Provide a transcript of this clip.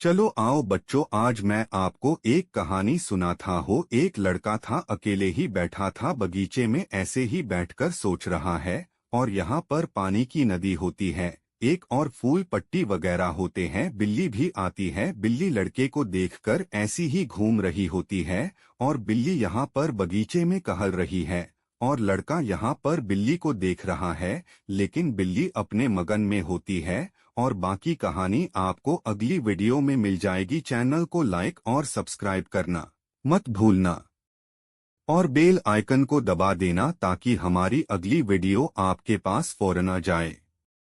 चलो आओ बच्चों, आज मैं आपको एक कहानी सुनाता हूँ। एक लड़का था, अकेले ही बैठा था बगीचे में, ऐसे ही बैठकर सोच रहा है। और यहाँ पर पानी की नदी होती है, एक और फूल पट्टी वगैरह होते हैं, बिल्ली भी आती है। बिल्ली लड़के को देखकर ऐसी ही घूम रही होती है, और बिल्ली यहाँ पर बगीचे में टहल रही है। और लड़का यहाँ पर बिल्ली को देख रहा है, लेकिन बिल्ली अपने मगन में होती है। और बाकी कहानी आपको अगली वीडियो में मिल जाएगी। चैनल को लाइक और सब्सक्राइब करना मत भूलना, और बेल आइकन को दबा देना ताकि हमारी अगली वीडियो आपके पास फौरन आ जाए।